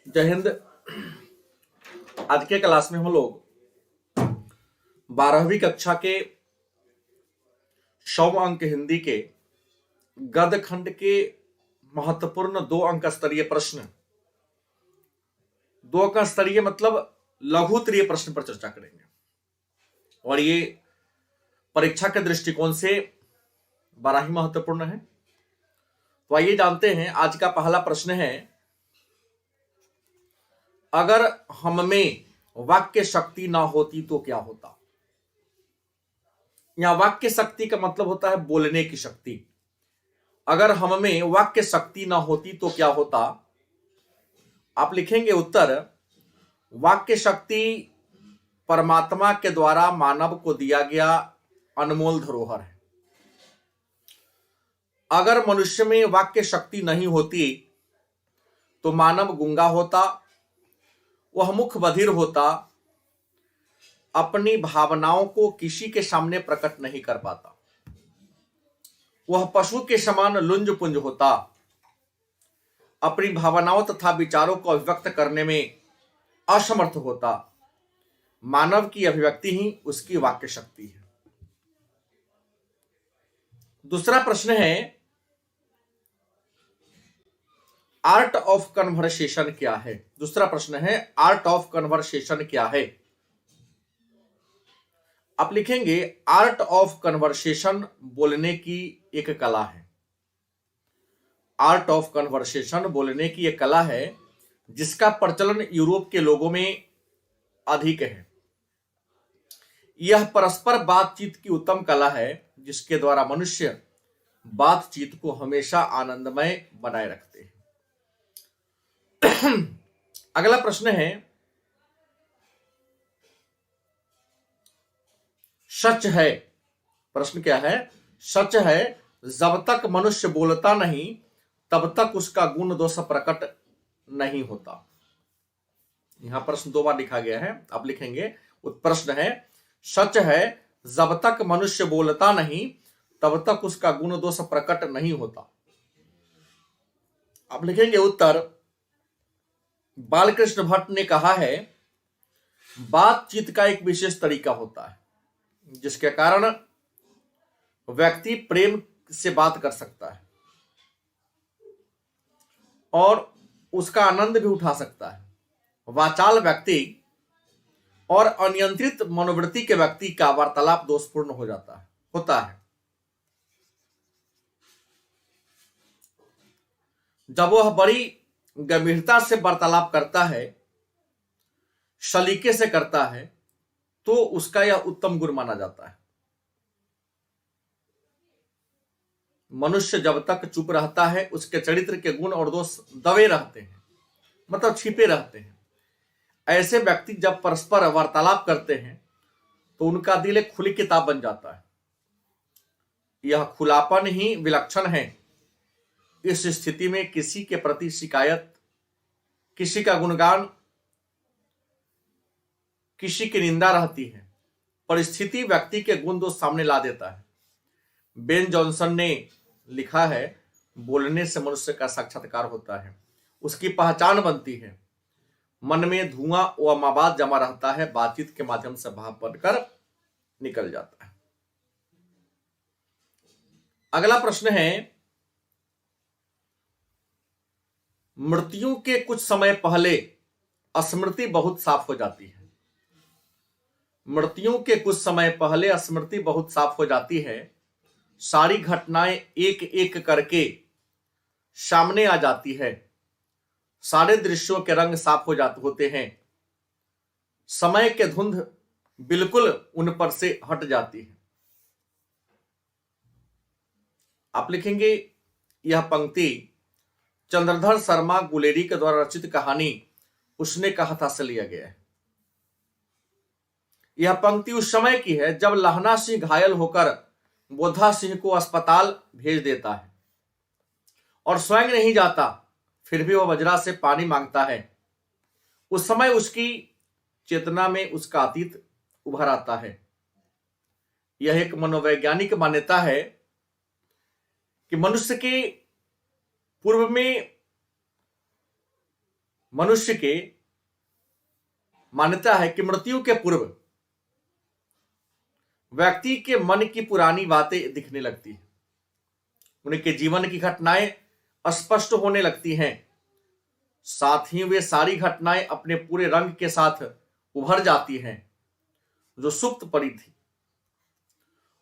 जय हिंद। आज के क्लास में हम लोग 12वीं कक्षा के 100 अंक हिंदी के गद्य खंड के महत्वपूर्ण 2 अंक स्तरीय प्रश्न, 2 अंक स्तरीय मतलब लघु उत्तरीय प्रश्न पर चर्चा करेंगे और ये परीक्षा के दृष्टिकोण से बड़ा ही महत्वपूर्ण है। तो आइए जानते हैं। आज का पहला प्रश्न है, अगर हम में वाक्य शक्ति ना होती तो क्या होता। यहां वाक्य शक्ति का मतलब होता है बोलने की शक्ति। अगर हम में वाक्य शक्ति ना होती तो क्या होता। आप लिखेंगे उत्तर, वाक्य शक्ति परमात्मा के द्वारा मानव को दिया गया अनमोल धरोहर है। अगर मनुष्य में वाक्य शक्ति नहीं होती तो मानव गूंगा होता, वह मुख बधिर होता, अपनी भावनाओं को किसी के सामने प्रकट नहीं कर पाता, वह पशु के समान लुंज पुंज होता, अपनी भावनाओं तथा विचारों को अभिव्यक्त करने में असमर्थ होता। मानव की अभिव्यक्ति ही उसकी वाक्य शक्ति है। दूसरा प्रश्न है, आर्ट ऑफ कन्वर्सेशन क्या है। दूसरा प्रश्न है, आर्ट ऑफ कन्वर्सेशन क्या है। आप लिखेंगे, आर्ट ऑफ कन्वर्सेशन बोलने की एक कला है। आर्ट ऑफ कन्वर्सेशन बोलने की एक कला है जिसका प्रचलन यूरोप के लोगों में अधिक है। यह परस्पर बातचीत की उत्तम कला है जिसके द्वारा मनुष्य बातचीत को हमेशा आनंदमय बनाए रखते हैं। अगला प्रश्न है, सच है। प्रश्न क्या है, सच है जब तक मनुष्य बोलता नहीं तब तक उसका गुण दोष प्रकट नहीं होता। यहां प्रश्न 2 बार लिखा गया है। आप लिखेंगे, प्रश्न है, सच है जब तक मनुष्य बोलता नहीं तब तक उसका गुण दोष प्रकट नहीं होता। आप लिखेंगे उत्तर, बालकृष्ण भट्ट ने कहा है, बातचीत का एक विशेष तरीका होता है जिसके कारण व्यक्ति प्रेम से बात कर सकता है और उसका आनंद भी उठा सकता है। वाचाल व्यक्ति और अनियंत्रित मनोवृत्ति के व्यक्ति का वार्तालाप दोषपूर्ण होता है। जब वह बड़ी गंभीरता से वार्तालाप करता है, सलीके से करता है, तो उसका यह उत्तम गुण माना जाता है। मनुष्य जब तक चुप रहता है उसके चरित्र के गुण और दोष दबे रहते हैं, मतलब छिपे रहते हैं। ऐसे व्यक्ति जब परस्पर वार्तालाप करते हैं तो उनका दिल एक खुली किताब बन जाता है। यह खुलापन ही विलक्षण है। इस स्थिति में किसी के प्रति शिकायत, किसी का गुणगान, किसी की निंदा रहती है। परिस्थिति व्यक्ति के गुण दोष सामने ला देता है। बेन जॉनसन ने लिखा है, बोलने से मनुष्य का साक्षात्कार होता है, उसकी पहचान बनती है, मन में धुआं व मवाद जमा रहता है, बातचीत के माध्यम से भाव बनकर निकल जाता है। अगला प्रश्न है, मृत्यु के कुछ समय पहले स्मृति बहुत साफ हो जाती है। मृत्यु के कुछ समय पहले स्मृति बहुत साफ हो जाती है। सारी घटनाएं एक एक करके सामने आ जाती है। सारे दृश्यों के रंग साफ होते हैं। समय के धुंध बिल्कुल उन पर से हट जाती है। आप लिखेंगे, यह पंक्ति चंद्रधर शर्मा गुलेरी के द्वारा रचित कहानी उसने कहा था से लिया गया है। यह पंक्ति उस समय की है जब लहना सिंह घायल होकर बोधा सिंह को अस्पताल भेज देता है और स्वयं नहीं जाता, फिर भी वह वज्रा से पानी मांगता है। उस समय उसकी चेतना में उसका अतीत उभर आता है। यह एक मनोवैज्ञानिक मान्यता है कि मनुष्य के पूर्व में मनुष्य के मान्यता है कि मृत्यु के पूर्व व्यक्ति के मन की पुरानी बातें दिखने लगती हैं, उनके जीवन की घटनाएं स्पष्ट होने लगती हैं, साथ ही वे सारी घटनाएं अपने पूरे रंग के साथ उभर जाती हैं जो सुप्त पड़ी थी,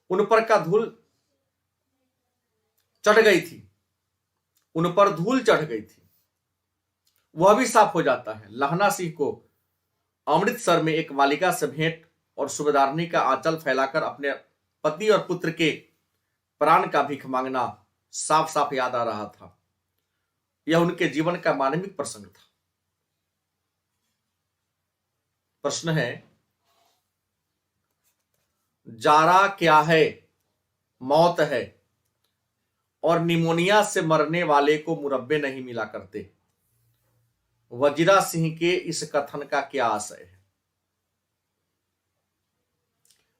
उन पर का धूल चढ़ गई थी, उन पर धूल चढ़ गई थी, वह भी साफ हो जाता है। लहना सिंह को अमृतसर में एक बालिका से भेंट और सूबेदारनी का आंचल फैलाकर अपने पति और पुत्र के प्राण का भीख मांगना साफ साफ याद आ रहा था। यह उनके जीवन का मानविक प्रसंग था। प्रश्न है, जारा क्या है? मौत है, और निमोनिया से मरने वाले को मुरब्बे नहीं मिला करते। वजीरा सिंह के इस कथन का क्या आशय है?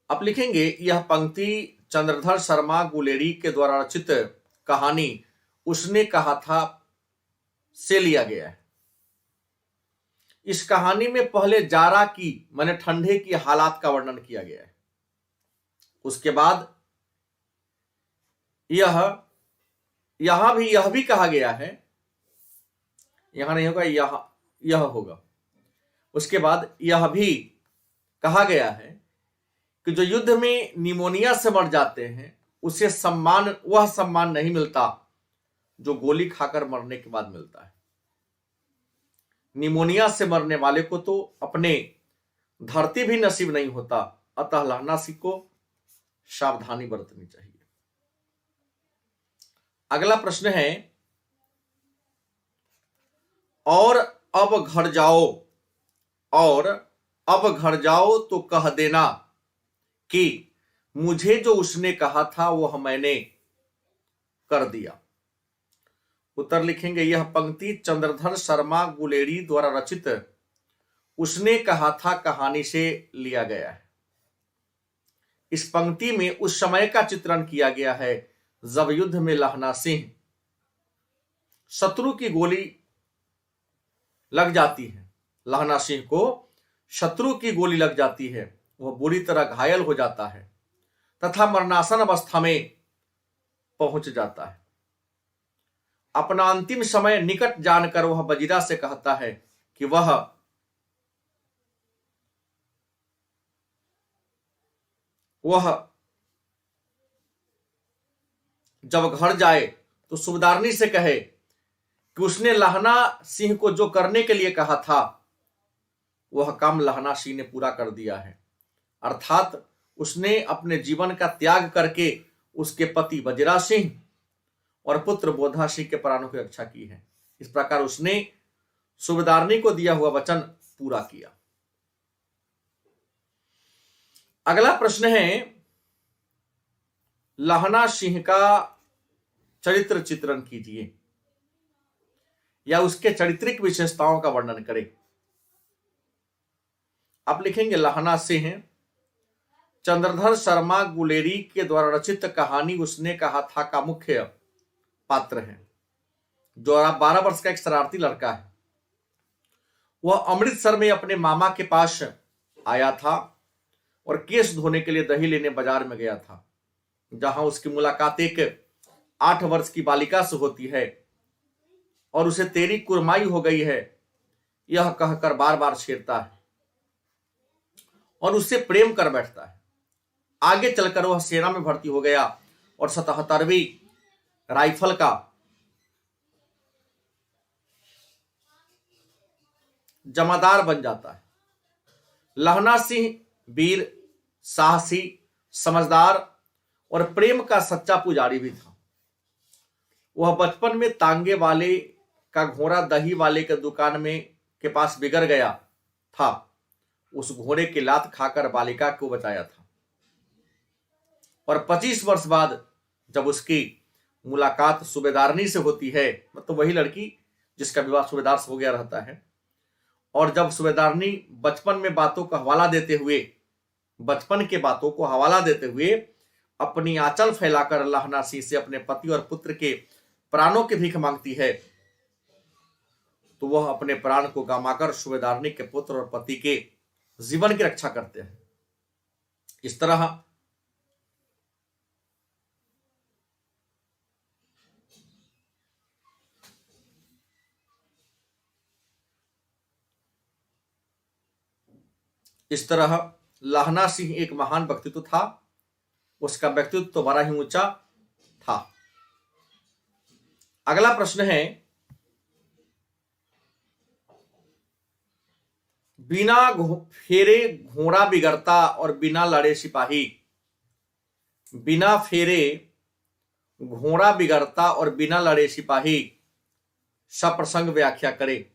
आप लिखेंगे, यह पंक्ति चंद्रधर शर्मा गुलेरी के द्वारा रचित कहानी उसने कहा था से लिया गया है। इस कहानी में पहले जारा की माने ठंडे की हालात का वर्णन किया गया है, उसके बाद यह भी कहा गया है, यहां नहीं होगा, यह होगा। उसके बाद यह भी कहा गया है कि जो युद्ध में निमोनिया से मर जाते हैं उसे वह सम्मान नहीं मिलता जो गोली खाकर मरने के बाद मिलता है। निमोनिया से मरने वाले को तो अपने धरती भी नसीब नहीं होता, अतः लहना सिंह को सावधानी बरतनी चाहिए। अगला प्रश्न है, और अब घर जाओ तो कह देना कि मुझे जो उसने कहा था वह मैंने कर दिया। उत्तर लिखेंगे, यह पंक्ति चंद्रधर शर्मा गुलेरी द्वारा रचित उसने कहा था कहानी से लिया गया है। इस पंक्ति में उस समय का चित्रण किया गया है जब युद्ध में लहना सिंह शत्रु की गोली लग जाती है, लहना सिंह को शत्रु की गोली लग जाती है, वह बुरी तरह घायल हो जाता है तथा मरणासन अवस्था में पहुंच जाता है। अपना अंतिम समय निकट जानकर वह वजीरा से कहता है कि वह जब घर जाए तो सूबेदारनी से कहे कि उसने लहना सिंह को जो करने के लिए कहा था वह काम लहना सिंह ने पूरा कर दिया है, अर्थात उसने अपने जीवन का त्याग करके उसके पति वजीरा सिंह और पुत्र बोधा सिंह के प्राणों की रक्षा की है। इस प्रकार उसने सूबेदारनी को दिया हुआ वचन पूरा किया। अगला प्रश्न है, लहना सिंह का चरित्र चित्रण कीजिए या उसके चारित्रिक विशेषताओं का वर्णन करें। आप लिखेंगे, लहना सिंह चंद्रधर शर्मा गुलेरी के द्वारा रचित कहानी उसने कहा था का मुख्य पात्र है। जो 12 वर्ष का एक शरारती लड़का है, वह अमृतसर में अपने मामा के पास आया था और केस धोने के लिए दही लेने बाजार में गया था, जहां उसकी मुलाकात एक 8 वर्ष की बालिका से होती है और उसे तेरी कुरमाई हो गई है यह कहकर बार बार छेड़ता है और उससे प्रेम कर बैठता है। आगे चलकर वह सेना में भर्ती हो गया और 77वीं राइफल का जमादार बन जाता है। लहना सिंह वीर, साहसी, समझदार और प्रेम का सच्चा पुजारी भी था। वह बचपन में तांगे वाले का घोड़ा दही वाले के दुकान में के पास बिगड़ गया था, उस घोड़े की लात खाकर बालिका को बचाया था और 25 वर्ष बाद जब उसकी मुलाकात सूबेदारनी से होती है, मतलब वही लड़की जिसका विवाह सूबेदार से हो गया रहता है, और जब सूबेदारनी बचपन के बातों को हवाला देते हुए अपनी आंचल फैलाकर लहना सिंह से अपने पति और पुत्र के प्राणों की भीख मांगती है, तो वह अपने प्राण को गंवाकर सूबेदारनी के पुत्र और पति के जीवन की रक्षा करते हैं। इस तरह लाहना सिंह एक महान व्यक्तित्व था। उसका व्यक्तित्व तो बड़ा ही ऊंचा था। अगला प्रश्न है, बिना फेरे घोड़ा बिगड़ता और बिना लड़े सिपाही। बिना फेरे घोड़ा बिगड़ता और बिना लड़े सिपाही, सप्रसंग व्याख्या करें।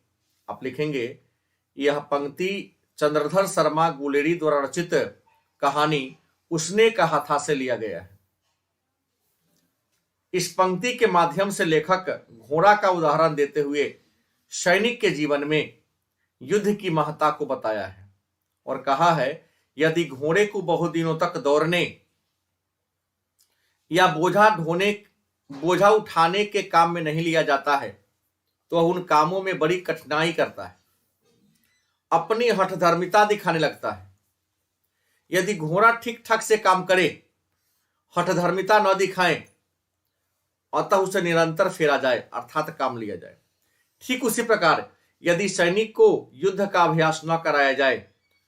आप लिखेंगे, यह पंक्ति चंद्रधर शर्मा गुलेरी द्वारा रचित कहानी उसने कहा था से लिया गया है। इस पंक्ति के माध्यम से लेखक घोड़ा का उदाहरण देते हुए सैनिक के जीवन में युद्ध की महत्ता को बताया है और कहा है, यदि घोड़े को बहुत दिनों तक दौड़ने या बोझा उठाने के काम में नहीं लिया जाता है तो वह उन कामों में बड़ी कठिनाई करता है, अपनी हठधर्मिता दिखाने लगता है। यदि घोड़ा ठीक ठाक से काम करे, हठधर्मिता न दिखाए, अतः उसे निरंतर फेरा जाए अर्थात काम लिया जाए। ठीक उसी प्रकार यदि सैनिक को युद्ध का अभ्यास न कराया जाए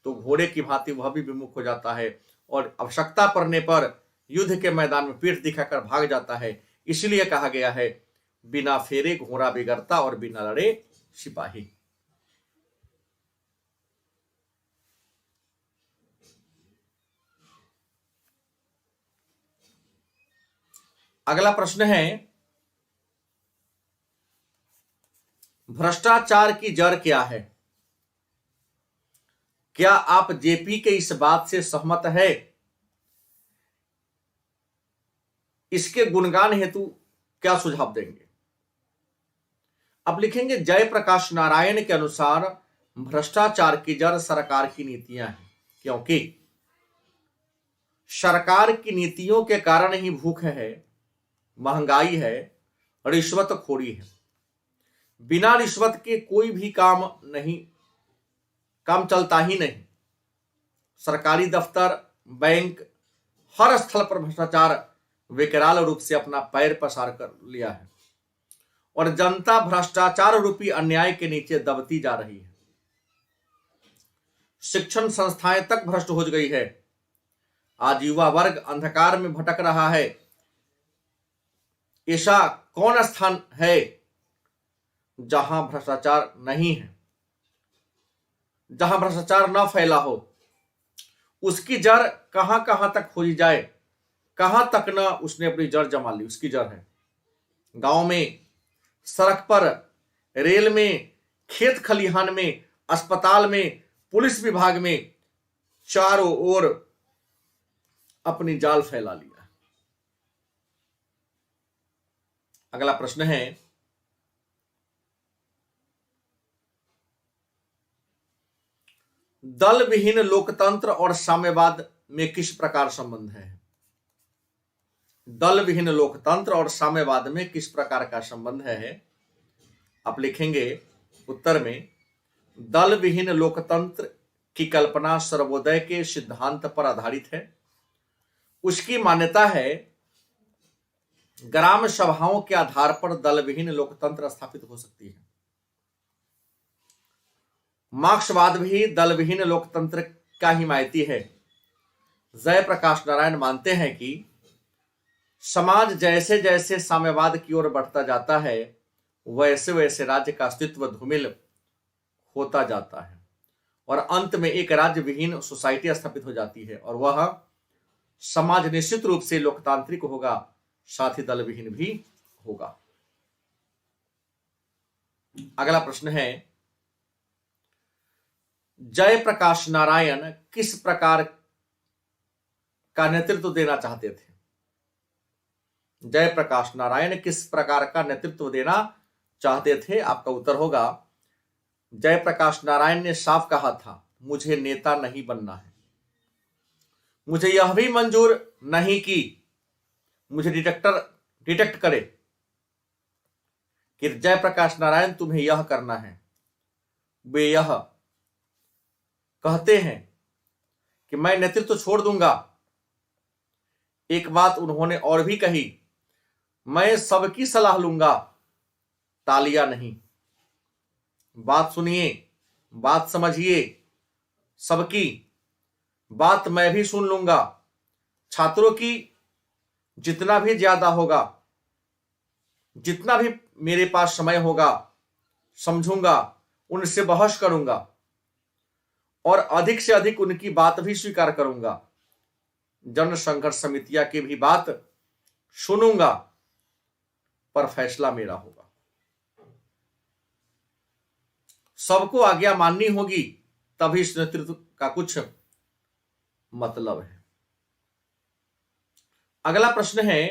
तो घोड़े की भांति वह भी विमुख हो जाता है और आवश्यकता पड़ने पर युद्ध के मैदान में पीठ दिखाकर भाग जाता है। इसलिए कहा गया है, बिना फेरे घोड़ा बिगड़ता और बिना लड़े सिपाही। अगला प्रश्न है, भ्रष्टाचार की जड़ क्या है? क्या आप जेपी के इस बात से सहमत है? इसके गुणगान हेतु क्या सुझाव देंगे? आप लिखेंगे, जयप्रकाश नारायण के अनुसार भ्रष्टाचार की जड़ सरकार की नीतियां हैं, क्योंकि सरकार की नीतियों के कारण ही भूख है, महंगाई है, रिश्वतखोरी है। बिना रिश्वत के कोई भी काम चलता ही नहीं। सरकारी दफ्तर, बैंक, हर स्थल पर भ्रष्टाचार विकराल रूप से अपना पैर पसार कर लिया है और जनता भ्रष्टाचार रूपी अन्याय के नीचे दबती जा रही है। शिक्षण संस्थाएं तक भ्रष्ट हो गई है। आज युवा वर्ग अंधकार में भटक रहा है। ऐसा कौन स्थान है जहां भ्रष्टाचार नहीं है, जहां भ्रष्टाचार न फैला हो? उसकी जड़ कहां कहां तक खोजी जाए, कहां तक न उसने अपनी जड़ जमा ली, उसकी जड़ है गांव में, सड़क पर, रेल में, खेत खलिहान में, अस्पताल में, पुलिस विभाग में, चारों ओर अपनी जाल फैला लिया। अगला प्रश्न है, दल विहीन लोकतंत्र और साम्यवाद में किस प्रकार संबंध है? दल विहीन लोकतंत्र और साम्यवाद में किस प्रकार का संबंध है? आप लिखेंगे उत्तर में, दल विहीन लोकतंत्र की कल्पना सर्वोदय के सिद्धांत पर आधारित है। उसकी मान्यता है, ग्राम सभाओं के आधार पर दल विहीन लोकतंत्र स्थापित हो सकती है। मार्क्सवाद भी दल विहीन लोकतंत्र का हिमायती है। जयप्रकाश नारायण मानते हैं कि समाज जैसे जैसे साम्यवाद की ओर बढ़ता जाता है वैसे वैसे राज्य का अस्तित्व धूमिल होता जाता है और अंत में एक राज्य विहीन सोसाइटी स्थापित हो जाती है और वह समाज निश्चित रूप से लोकतांत्रिक होगा, साथ ही दल विहीन भी होगा। अगला प्रश्न है, जयप्रकाश नारायण किस प्रकार का नेतृत्व देना चाहते थे? जयप्रकाश नारायण किस प्रकार का नेतृत्व देना चाहते थे? आपका उत्तर होगा, जयप्रकाश नारायण ने साफ कहा था, मुझे नेता नहीं बनना है। मुझे यह भी मंजूर नहीं कि मुझे डिटेक्ट करे कि जयप्रकाश नारायण तुम्हें यह करना है, वे यह कहते हैं कि मैं नेतृत्व तो छोड़ दूंगा। एक बात उन्होंने और भी कही, मैं सबकी सलाह लूंगा, तालियां नहीं। बात सुनिए, बात समझिए, सबकी बात मैं भी सुन लूंगा। छात्रों की जितना भी ज्यादा होगा, जितना भी मेरे पास समय होगा, समझूंगा, उनसे बहस करूंगा और अधिक से अधिक उनकी बात भी स्वीकार करूंगा। जन संघर्ष समितियां की भी बात सुनूंगा, पर फैसला मेरा होगा। सबको आज्ञा माननी होगी, तभी इस नेतृत्व का कुछ मतलब है। अगला प्रश्न है,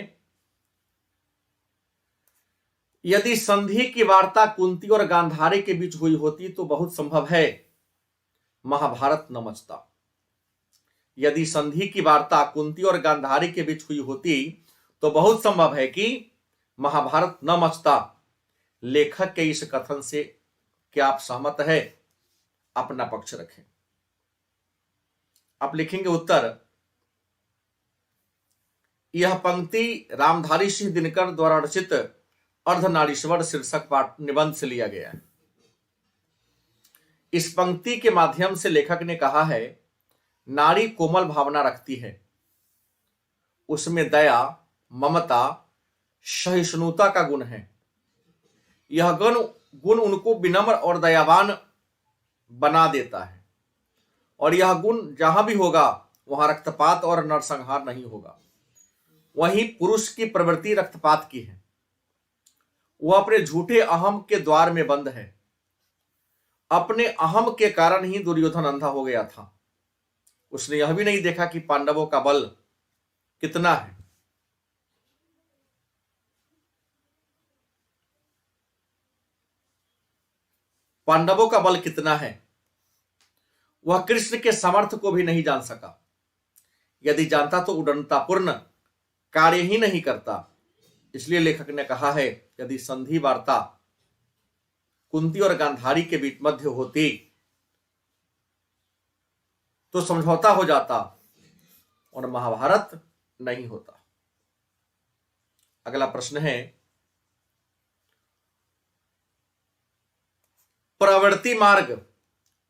यदि संधि की वार्ता कुंती और गांधारी के बीच हुई होती तो बहुत संभव है महाभारत न मचता। यदि संधि की वार्ता कुंती और गांधारी के बीच हुई होती तो बहुत संभव है कि महाभारत न मचता। लेखक के इस कथन से क्या आप सहमत है? अपना पक्ष रखें। आप लिखेंगे उत्तर, यह पंक्ति रामधारी सिंह दिनकर द्वारा रचित अर्धनारीश्वर शीर्षक पाठ निबंध से लिया गया है। इस पंक्ति के माध्यम से लेखक ने कहा है, नारी कोमल भावना रखती है, उसमें दया, ममता, सहिष्णुता का गुण है। यह गुण उनको विनम्र और दयावान बना देता है और यह गुण जहां भी होगा वहां रक्तपात और नरसंहार नहीं होगा। वहीं पुरुष की प्रवृत्ति रक्तपात की है। वह अपने झूठे अहम के द्वार में बंद है। अपने अहम के कारण ही दुर्योधन अंधा हो गया था। उसने यह भी नहीं देखा कि पांडवों का बल कितना है। पांडवों का बल कितना है वह कृष्ण के सामर्थ्य को भी नहीं जान सका। यदि जानता तो उदंडतापूर्ण कार्य ही नहीं करता। इसलिए लेखक ने कहा है, यदि संधि वार्ता कुंती और गांधारी के बीच मध्य होती तो समझौता हो जाता और महाभारत नहीं होता। अगला प्रश्न है, प्रवृत्ति मार्ग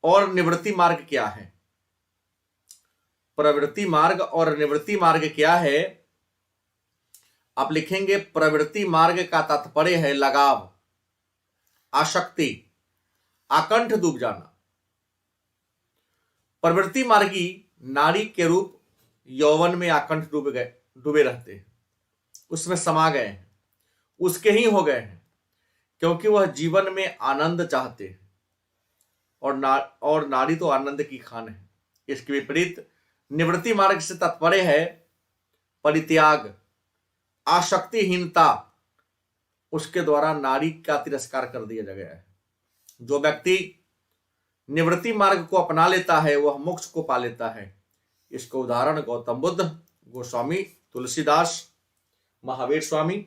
और निवृत्ति मार्ग क्या है? प्रवृत्ति मार्ग और निवृत्ति मार्ग क्या है? आप लिखेंगे, प्रवृत्ति मार्ग का तात्पर्य है लगाव, आसक्ति, आकंठ डूब जाना। प्रवृत्ति मार्गी नारी के रूप यौवन में आकंठ डूबे रहते हैं, उसमें समा गए हैं, उसके ही हो गए हैं, क्योंकि वह जीवन में आनंद चाहते हैं और नारी तो आनंद की खान है। इसके विपरीत निवृत्ति मार्ग से तात्पर्य है परित्याग, आसक्तिहीनता। उसके द्वारा नारी का तिरस्कार कर दिया गया है। जो व्यक्ति निवृत्ति मार्ग को अपना लेता है वह मोक्ष को पा लेता है। इसका उदाहरण गौतम बुद्ध, गोस्वामी तुलसीदास, महावीर स्वामी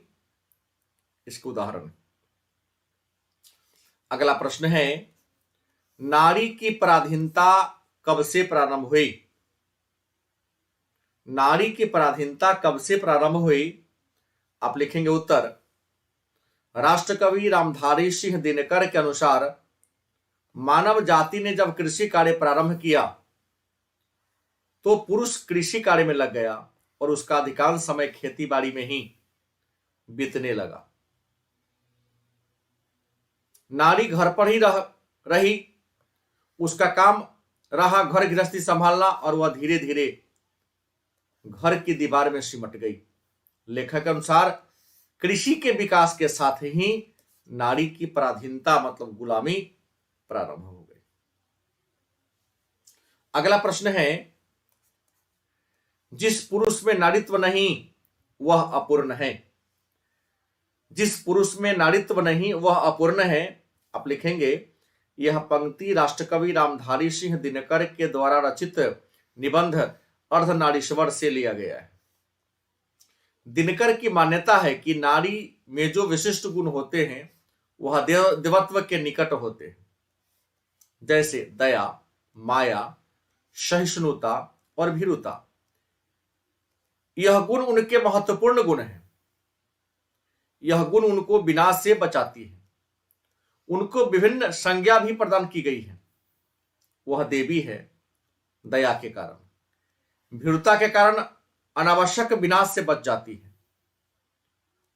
इसके उदाहरण। अगला प्रश्न है, नारी की पराधीनता कब से प्रारंभ हुई? नारी की पराधीनता कब से प्रारंभ हुई? आप लिखेंगे उत्तर, राष्ट्रकवि रामधारी सिंह दिनकर के अनुसार मानव जाति ने जब कृषि कार्य प्रारंभ किया तो पुरुष कृषि कार्य में लग गया और उसका अधिकांश समय खेती बाड़ी में ही बीतने लगा। नारी घर पर ही रही, उसका काम रहा घर गृहस्थी संभालना और वह धीरे धीरे घर की दीवार में सिमट गई। लेखक के अनुसार कृषि के विकास के साथ ही नारी की पराधीनता मतलब गुलामी प्रारंभ हो गई। अगला प्रश्न है, जिस पुरुष में नारीत्व नहीं वह अपूर्ण है। जिस पुरुष में नारीत्व नहीं वह अपूर्ण है। आप लिखेंगे, यह पंक्ति राष्ट्रकवि रामधारी सिंह दिनकर के द्वारा रचित निबंध अर्धनारीश्वर से लिया गया है। दिनकर की मान्यता है कि नारी में जो विशिष्ट गुण होते हैं वह देवत्व के निकट होते हैं। जैसे दया, माया, सहिष्णुता और भीरुता। यह गुण उनके महत्वपूर्ण गुण हैं। यह गुण उनको विनाश से बचाती है। उनको विभिन्न संज्ञा भी प्रदान की गई है। वह देवी है दया के कारण, भीरुता के कारण अनावश्यक विनाश से बच जाती है।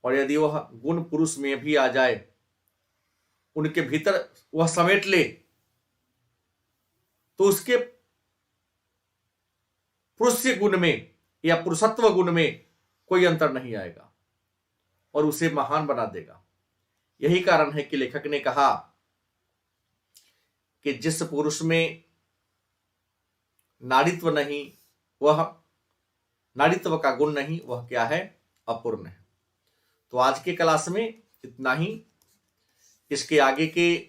और यदि वह गुण पुरुष में भी आ जाए, उनके भीतर वह समेट ले, तो उसके पुरुष गुण में या पुरुषत्व गुण में कोई अंतर नहीं आएगा और उसे महान बना देगा। यही कारण है कि लेखक ने कहा कि जिस पुरुष में नारीत्व नहीं, वह नारीत्व का गुण नहीं, वह क्या है? अपूर्ण है। तो आज के क्लास में इतना ही। इसके आगे के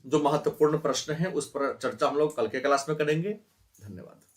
जो महत्वपूर्ण प्रश्न हैं उस पर चर्चा हम लोग कल के क्लास में करेंगे। धन्यवाद।